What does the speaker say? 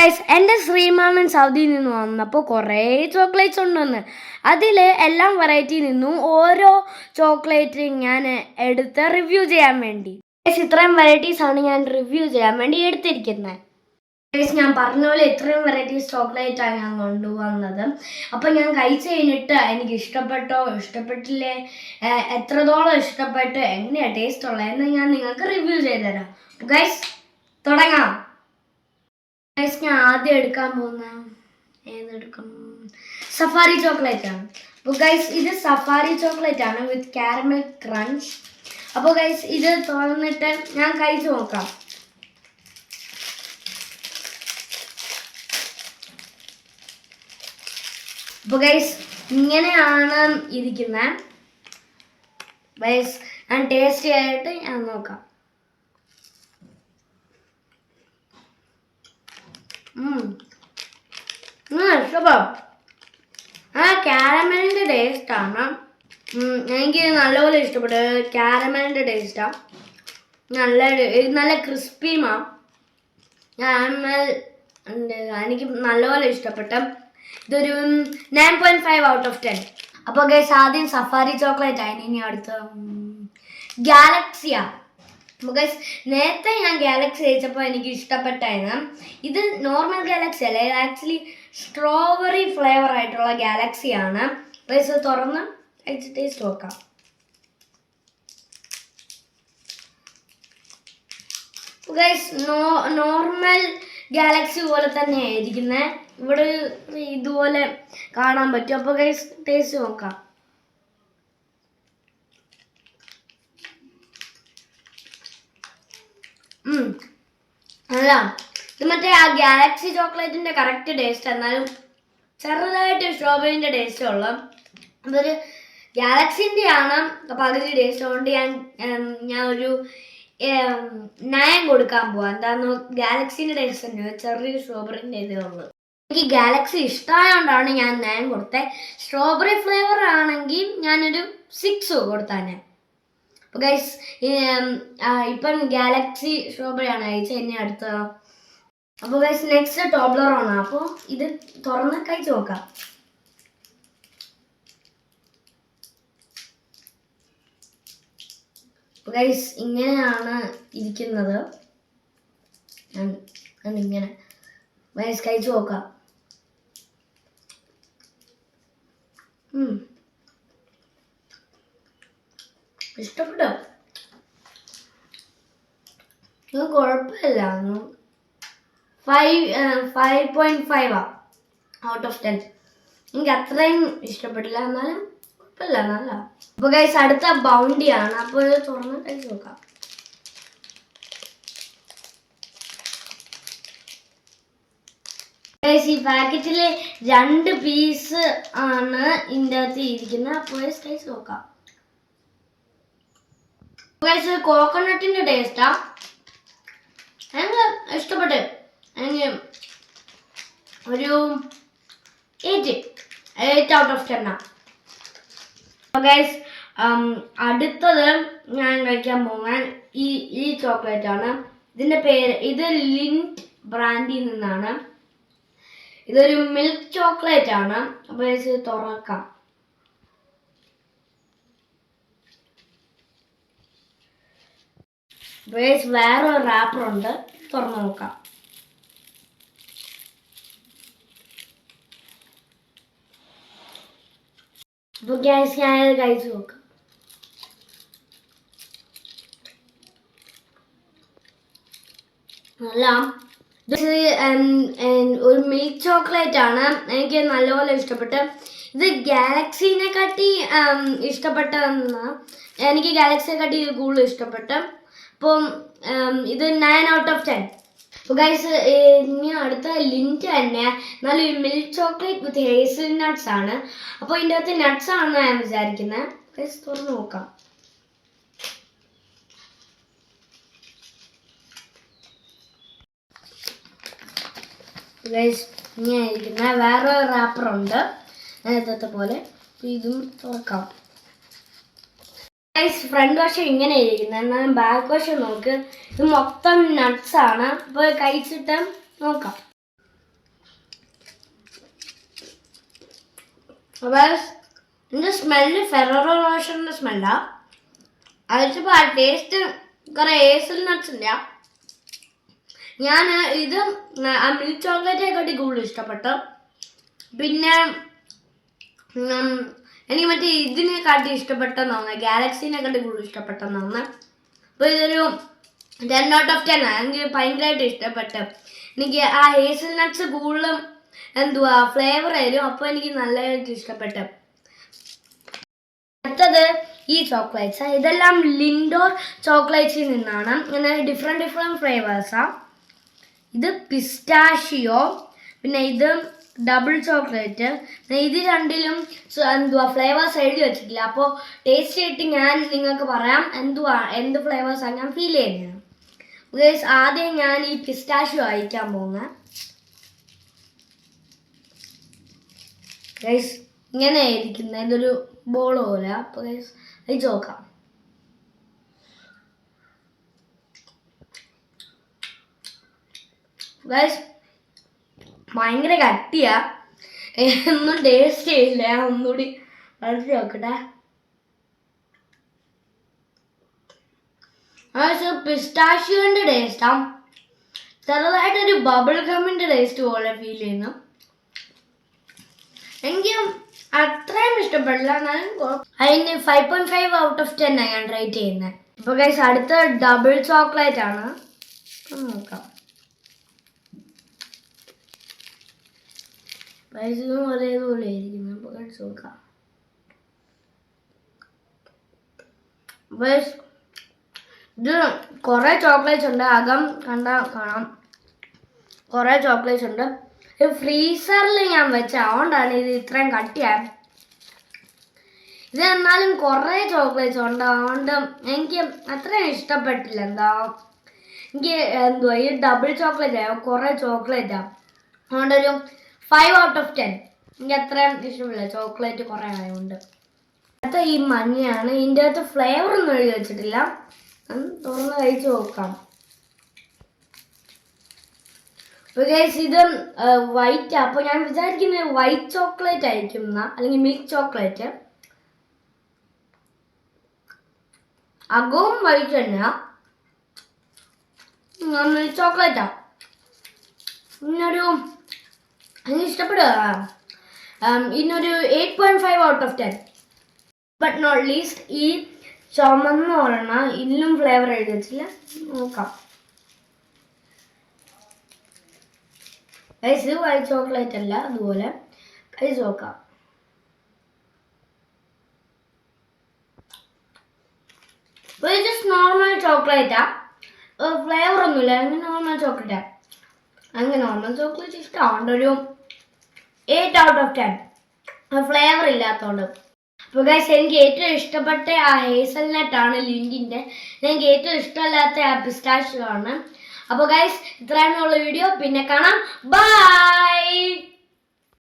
Guys എൻ്റെ ശ്രീമാമൻ സൗദിയിൽ നിന്ന് വന്നപ്പോൾ കുറേ ചോക്ലേറ്റ്സ് ഉണ്ടെന്ന് അതിൽ എല്ലാം വെറൈറ്റി നിന്നും ഓരോ ചോക്ലേറ്റ് ഞാൻ എടുത്ത് റിവ്യൂ ചെയ്യാൻ വേണ്ടി ഇത്രയും വെറൈറ്റീസാണ് ഞാൻ റിവ്യൂ ചെയ്യാൻ വേണ്ടി എടുത്തിരിക്കുന്നത്. ഗൈസ് ഞാൻ പറഞ്ഞ പോലെ ഇത്രയും വെറൈറ്റീസ് ചോക്ലേറ്റാണ് ഞാൻ കൊണ്ടുവന്നത്. അപ്പോൾ ഞാൻ കഴിച്ച് കഴിഞ്ഞിട്ട് എനിക്ക് ഇഷ്ടപ്പെട്ടോ ഇഷ്ടപ്പെട്ടില്ലേ, എത്രത്തോളം ഇഷ്ടപ്പെട്ട് എങ്ങനെയാണ് ടേസ്റ്റ് ഉള്ളതെന്ന് ഞാൻ നിങ്ങൾക്ക് റിവ്യൂ ചെയ്തു തരാം. ഗൈസ് തുടങ്ങാം. ഗൈസ് ഞാൻ ആദ്യം എടുക്കാൻ പോകുന്ന ഏതെടുക്കും, സഫാരി ചോക്ലേറ്റ് ആണ്. അപ്പോൾ ഗൈസ് ഇത് സഫാരി ചോക്ലേറ്റ് ആണ് വിത്ത് കാരമൽ ക്രഞ്ച്. അപ്പോൾ ഗൈസ് ഇത് തുറന്നിട്ട് ഞാൻ കഴിച്ചു നോക്കാം. അപ്പോൾ ഗൈസ് ഇങ്ങനെയാണ് ഇരിക്കുന്നത്. ഗൈസ് ഞാൻ ടേസ്റ്റി ആയിട്ട് ഞാൻ നോക്കാം. ഇഷ്ടപ്പെടും. കാരമലിൻ്റെ ടേസ്റ്റാണ് എനിക്ക് നല്ലപോലെ ഇഷ്ടപ്പെട്ടു. കാരമലിൻ്റെ ടേസ്റ്റാണ് നല്ല ക്രിസ്പിയുമാണ്. കാരമൽ ഉണ്ട്, എനിക്ക് നല്ലപോലെ ഇഷ്ടപ്പെട്ടു. ഇതൊരു 9.5 ഔട്ട് ഓഫ് 10. അപ്പോൾ ഗൈസ് ആദ്യം സഫാരി ചോക്ലേറ്റ് ആയിരുന്നു, ഇനി അടുത്ത് ഗാലക്സിയാണ്. അപ്പോൾ ഗൈസ് നേരത്തെ ഞാൻ ഗാലക്സി കഴിച്ചപ്പോൾ എനിക്ക് ഇഷ്ടപ്പെട്ടായിരുന്നു. ഇത് നോർമൽ ഗാലക്സി അല്ല, ഇത് ആക്ച്വലി സ്ട്രോബെറി ഫ്ലേവർ ആയിട്ടുള്ള ഗാലക്സിയാണ്. ഗൈസ് തുറന്ന് കഴിച്ച് ടേസ്റ്റ് നോക്കാം. ഗൈസ് നോർമൽ ഗാലക്സി പോലെ തന്നെയാണ് ഇരിക്കുന്നത്. ഇവിടെ ഇതുപോലെ കാണാൻ പറ്റും. അപ്പോൾ ഗൈസ് ടേസ്റ്റ് നോക്കാം. അല്ല ഇത് മറ്റേ ആ ഗാലക്സി ചോക്ലേറ്റിൻ്റെ കറക്റ്റ് ടേസ്റ്റ്, എന്നാലും ചെറുതായിട്ട് സ്ട്രോബെറിൻ്റെ ടേസ്റ്റ് ഉള്ളു. അതൊരു ഗാലക്സിൻ്റെ ആണ് പകുതി ടേസ്റ്റ്. അതുകൊണ്ട് ഞാൻ ഒരു 9 കൊടുക്കാൻ പോവാം. എന്താന്ന് ഗാലക്സിൻ്റെ ടേസ്റ്റ് തന്നെ, ചെറിയ സ്ട്രോബെറിൻ്റെ ഇതേ ഉള്ളു. എനിക്ക് ഗാലക്സി ഇഷ്ടമായതുകൊണ്ടാണ് ഞാൻ 9 കൊടുത്തത്. സ്ട്രോബെറി ഫ്ലേവർ ആണെങ്കിൽ ഞാനൊരു 6 കൊടുത്താനെ. അപ്പോൾ ഗൈസ് ഇപ്പം ഗാലക്സി സ്ട്രോബെറി ആണ് കഴിച്ചത്. എന്നെ അടുത്ത. അപ്പോൾ ഗൈസ് നെക്സ്റ്റ് ടോബ്ലറോണ്. അപ്പോൾ ഇത് തുറന്ന് കഴിച്ച് നോക്കാം. അപ്പോൾ ഗൈസ് ഇങ്ങനെയാണ് ഇരിക്കുന്നത്. ഇങ്ങനെ ഗൈസ് കഴിച്ച് നോക്കാം. ഇഷ്ടപ്പെട്ടോ? ഇത് കുഴപ്പമില്ല. 5.5 ഔട്ട് ഓഫ് 10. എനിക്ക് അത്രയും ഇഷ്ടപ്പെട്ടില്ല, എന്നാലും കുഴപ്പമില്ല, നല്ല. അപ്പോൾ ഗൈസ് അടുത്ത ബൗണ്ടിയാണ്. അപ്പോൾ ഇത് തുറന്ന് കഴിച്ച് നോക്കാം. ഗൈസ് ഈ പാക്കറ്റിൽ 2 പീസ് ആണ് ഇതിൻ്റെ അകത്ത് ഇരിക്കുന്നത്. അപ്പോൾ കഴിച്ച് നോക്കാം. ഗൈസ് കോക്കനട്ടിൻ്റെ ടേസ്റ്റാ എനിക്ക് ഇഷ്ടപ്പെട്ടു. എനിക്ക് ഒരു 8 ഔട്ട് ഓഫ് 10 ആണ്. അപ്പോൾ ഗൈസ് അടുത്തത് ഞാൻ കഴിക്കാൻ പോകാൻ ഈ ചോക്ലേറ്റ് ആണ്. ഇതിൻ്റെ പേര്, ഇത് ലിൻറ്റ് ബ്രാൻഡിൽ നിന്നാണ്. ഇതൊരു മിൽക്ക് ചോക്ലേറ്റ് ആണ്. അപ്പോൾ ഇത് തുറക്കാം. വേറൊരു റാപ്പറുണ്ട്, തുറന്നു നോക്കാം. അപ്പോൾ ഗ്യാസ് ഞാനത് കഴിച്ച് നോക്കാം. അല്ല ഒരു മിൽക്ക് ചോക്ലേറ്റ് ആണ്. എനിക്ക് നല്ലപോലെ ഇഷ്ടപ്പെട്ടു. ഇത് ഗാലക്സിനെ കാട്ടി ഇഷ്ടപ്പെട്ടതെന്ന്, എനിക്ക് ഗാലക്സിയെ കാട്ടി കൂടുതൽ ഇഷ്ടപ്പെട്ടു. അപ്പം ഇത് 9 ഔട്ട് ഓഫ് 10. അപ്പോൾ ഗൈസ് ഇനി അടുത്ത ലിൻറ്റ് തന്നെ, നല്ലൊരു മിൽക്ക് ചോക്ലേറ്റ് വിത്ത് ഹേസൽ നട്ട്സ് ആണ്. അപ്പോൾ ഇതിൻ്റെ അകത്ത് നട്ട്സ് ആണെന്ന് ഞാൻ വിചാരിക്കുന്നത്. ഗൈസ് തുറന്ന് നോക്കാം. ഗൈസ് ഇങ്ങനെ ഇരിക്കുന്ന വേറൊരു റാപ്പറുണ്ട് നേരത്തെ പോലെ. ഇതും തുറക്കാം. ഗൈസ് ഫ്രണ്ട് വശം ഇങ്ങനെ ഇരിക്കുന്നത്, എന്നാലും ബാക്ക് വശം നോക്ക്. ഇത് മൊത്തം നട്ട്സ് ആണ്. അപ്പോൾ കഴിച്ചിട്ട് നോക്കാം. ഇതിൻ്റെ സ്മെല്ല് ഫെററോ റോഷറിൻ്റെ സ്മെല്ലാ. അതിപ്പോൾ ആ ടേസ്റ്റ് കുറേ ഏസൽ നട്ട്സ് ഉണ്ട്. ഞാൻ ഇത് ആ മിൽക്ക് ചോക്ലേറ്റിനെക്കാട്ടി കൂടുതൽ ഇഷ്ടപ്പെട്ടു. പിന്നെ എനിക്ക് മറ്റേ ഇതിനെക്കാട്ടി ഇഷ്ടപ്പെട്ടെന്നാണ്, ഗാലക്സീനെക്കാട്ടി കൂടുതൽ ഇഷ്ടപ്പെട്ടെന്നാണ്. അപ്പോൾ ഇതൊരു 10 out of 10 ആണ്. എനിക്ക് ഭയങ്കരമായിട്ട് ഇഷ്ടപ്പെട്ടു. എനിക്ക് ആ ഹേസൽ നട്ട്സ് കൂടുതലും ഫ്ലേവർ ആയിരുന്നു. അപ്പോൾ എനിക്ക് നല്ലതായിട്ട് ഇഷ്ടപ്പെട്ടു. അടുത്തത് ഈ ചോക്ലേറ്റ്സ്. ഇതെല്ലാം ലിൻഡോർ ചോക്ലേറ്റ്സിൽ നിന്നാണ്. ഇങ്ങനെ ഡിഫറെൻറ്റ് ഫ്ലേവേഴ്സാണ്. ഇത് പിസ്റ്റാഷിയോ, പിന്നെ ഇത് ഡബിൾ ചോക്ലേറ്റ്. ഇത് രണ്ടിലും ഫ്ലേവേഴ്സ് എഴുതി വെച്ചിട്ടില്ല. അപ്പോൾ ടേസ്റ്റ് ചെയ്തിട്ട് ഞാൻ നിങ്ങൾക്ക് പറയാം എന്ത് ഫ്ലേവേഴ്സാണ് ഞാൻ ഫീൽ ചെയ്യുന്നത്. ഗൈസ്, ആദ്യം ഞാൻ ഈ പിസ്റ്റാഷിയോ അയക്കാൻ പോകുന്നത്. ഗൈസ്, ഇങ്ങനെ ഇരിക്കുന്നത്, ഇതൊരു ബോൾ പോലെ. അപ്പോൾ ഗൈസ് അയച്ചു നോക്കാം. ഗൈസ്, ഭയങ്കര കട്ടിയാ, ഒന്നും ടേസ്റ്റ് ചെയ്യില്ല. ഞാൻ ഒന്നുകൂടി വളർത്തി നോക്കട്ടെ. പിസ്റ്റാഷ്യോന്റെ ടേസ്റ്റാ, ചെറുതായിട്ടൊരു ബബിൾ ഗമ്മിന്റെ ടേസ്റ്റ് പോലെ ഫീൽ ചെയ്യുന്നു. എനിക്ക് അത്രയും ഇഷ്ടപ്പെടില്ല, എന്നാലും അതിന് 5.5 out of 10 ഞാൻ റേറ്റ് ചെയ്യുന്നത്. ഇപ്പോൾ ഗൈസ്, അടുത്ത ഡബിൾ ചോക്ലേറ്റ് ആണ്. നോക്കാം. പൈസയും ഒരേപോലെ ആയിരിക്കുന്നു. അപ്പോൾ കഴിച്ച് നോക്കാം. ഇത് കുറേ ചോക്ലേറ്റ്സ് ഉണ്ട്. അകം കണ്ടാൽ കാണാം, കുറേ ചോക്ലേറ്റ്സ് ഉണ്ട്. ഇത് ഫ്രീസറിൽ ഞാൻ വെച്ച, അതുകൊണ്ടാണ് ഇത് ഇത്രയും കട്ടിയായത്. ഇത് എന്നാലും കുറേ ചോക്ലേറ്റ്സ് ഉണ്ട്, അതുകൊണ്ട് എനിക്ക് അത്രയും ഇഷ്ടപ്പെട്ടില്ല. എനിക്ക് ഈ ഡബിൾ ചോക്ലേറ്റ് കുറേ ചോക്ലേറ്റാണ്, അതുകൊണ്ടൊരു 5 out of 10. എനിക്ക് അത്രയും ഇഷ്ടമില്ല, ചോക്ലേറ്റ് കുറേ ആയതുകൊണ്ട്. അടുത്ത ഈ മഞ്ഞയാണ്. ഇതിൻ്റെ അകത്ത് ഫ്ലേവർ ഒന്നും എഴുതി വെച്ചിട്ടില്ല. തുറന്ന് കഴിച്ച് നോക്കാം. അപ്പോൾ ഗൈസ്, ഇത് വൈറ്റ്. അപ്പോൾ ഞാൻ വിചാരിക്കുന്നത് വൈറ്റ് ചോക്ലേറ്റ് ആയിരിക്കും അല്ലെങ്കിൽ മിൽക്ക് ചോക്ലേറ്റ്. അകവും വൈറ്റ് തന്നെയാ, മിൽക്ക് ചോക്ലേറ്റാ. എനിക്ക് ഇഷ്ടപ്പെടുക. ഇതിനൊരു 8.5 out of 10. But not least ഈ ചുമന്ന ഒരെണ്ണം, ഇതിലും ഫ്ലേവർ എഴുതി വെച്ചില്ല. നോക്കാം. ഇത് വൈറ്റ് ചോക്ലേറ്റ് അല്ല, അതുപോലെ കഴിച്ച് നോക്കാം. ജസ്റ്റ് നോർമൽ ചോക്ലേറ്റാ, ഫ്ലേവർ ഒന്നുമില്ല. അങ്ങനെ നോർമൽ ചോക്ലേറ്റാ. അങ്ങനെ നോർമൽ ചോക്ലേറ്റ് ഇഷ്ടമുണ്ട്. ഒരു 8 out of 10, ഫ്ലേവർ ഇല്ലാത്തതുകൊണ്ട്. അപ്പോൾ ഗൈസ്, എനിക്ക് ഏറ്റവും ഇഷ്ടപ്പെട്ട ആ ഹേസൽനട്ടാണ് ലിൻഡിൻ്റെ. എനിക്ക് ഏറ്റവും ഇഷ്ടമല്ലാത്ത ആ പിസ്റ്റാഷ്യോ ആണ്. അപ്പോൾ ഗൈസ്, ഇത്രയാണുള്ള വീഡിയോ. പിന്നെ കാണാം. ബൈ.